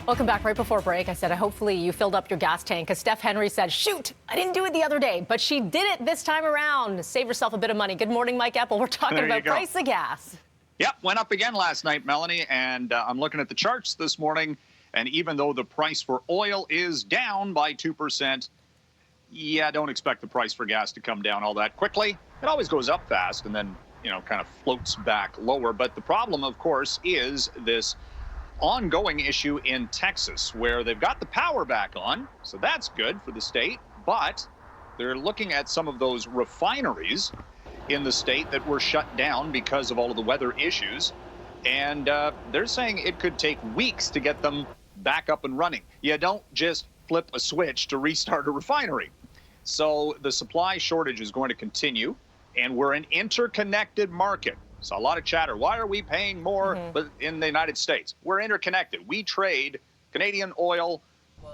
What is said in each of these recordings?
Welcome back. Right before break, I said, hopefully you filled up your gas tank, because Steph Henry said, shoot, I didn't do it the other day, but she did it this time around. Save yourself a bit of money. Good morning, Mike Eppel. We're talking about price of gas. Yep, went up again last night, Melanie, and I'm looking at the charts this morning, and even though the price for oil is down by 2%, yeah, don't expect the price for gas to come down all that quickly. It always goes up fast and then, kind of floats back lower. But the problem, of course, is this ongoing issue in Texas, where they've got the power back on, so that's good for the state, but they're looking at some of those refineries in the state that were shut down because of all of the weather issues, and they're saying it could take weeks to get them back up and running. You don't just flip a switch to restart a refinery. So the supply shortage is going to continue, and we're an interconnected market. So a lot of chatter. Why are we paying more but in the United States? We're interconnected. We trade. Canadian oil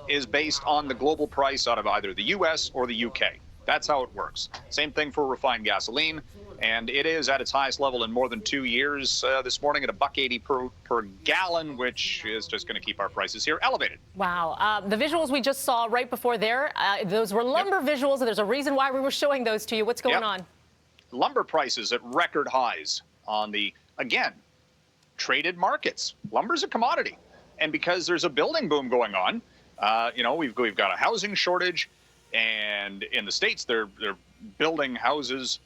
is based on the global price out of either the U.S. or the U.K. That's how it works. Same thing for refined gasoline, and it is at its highest level in more than 2 years this morning at $1.80 per gallon, which is just going to keep our prices here elevated. Wow. The visuals we just saw right before there, those were lumber visuals, and there's a reason why we were showing those to you. What's going on? Lumber prices at record highs on the, again, traded markets. Lumber's a commodity. And because there's a building boom going on, we've got a housing shortage. And in the States, they're building houses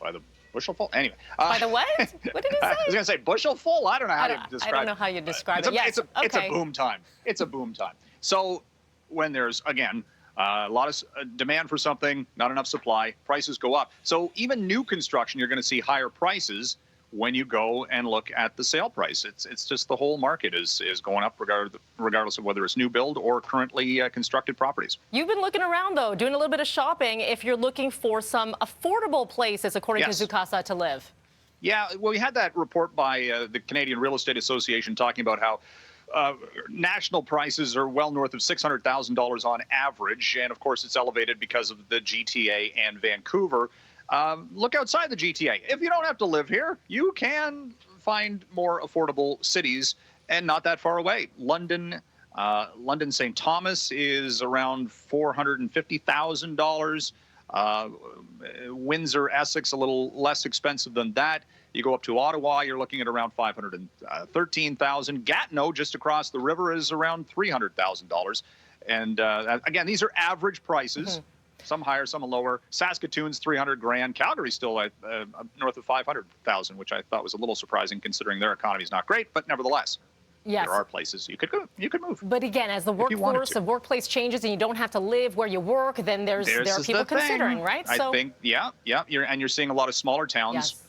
by the bushel full. Anyway. By the what? What did he say? I was going to say bushel full. I don't know how to describe it. I don't know how you describe it. Yes. It's a boom time. It's a boom time. So when there's, again, a lot of demand for something, not enough supply, prices go up. So even new construction, you're going to see higher prices when you go and look at the sale price. It's just the whole market is going up regardless of whether it's new build or currently constructed properties. You've been looking around, though, doing a little bit of shopping if you're looking for some affordable places, according to Zoocasa, to live. Yeah, well, we had that report by the Canadian Real Estate Association talking about how national prices are well north of $600,000 on average. And, of course, it's elevated because of the GTA and Vancouver. Look outside the GTA. If you don't have to live here, you can find more affordable cities and not that far away. London, St. Thomas is around $450,000. Windsor, Essex, a little less expensive than that. You go up to Ottawa, you're looking at around $513,000. Gatineau, just across the river, is around $300,000. And again, these are average prices. Some higher, some lower. Saskatoon's $300,000. Calgary's still at north of $500,000, which I thought was a little surprising considering their economy is not great. But nevertheless, there are places you could go. You could move. But again, as the workforce, the workplace changes, and you don't have to live where you work, then there are people considering, right? I think, you're seeing a lot of smaller towns.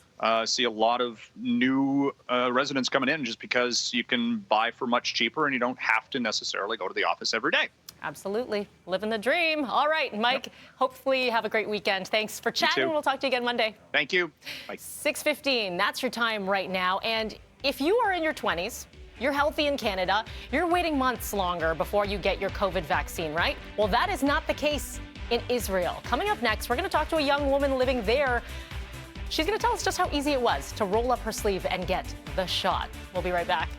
See a lot of new residents coming in just because you can buy for much cheaper and you don't have to necessarily go to the office every day. Absolutely. Living the dream. All right, Mike, hopefully have a great weekend. Thanks for chatting. We'll talk to you again Monday. Thank you. Bye. 6:15, that's your time right now. And if you are in your 20s, you're healthy in Canada, you're waiting months longer before you get your COVID vaccine, right? Well, that is not the case in Israel. Coming up next, we're going to talk to a young woman living there. She's going to tell us just how easy it was to roll up her sleeve and get the shot. We'll be right back.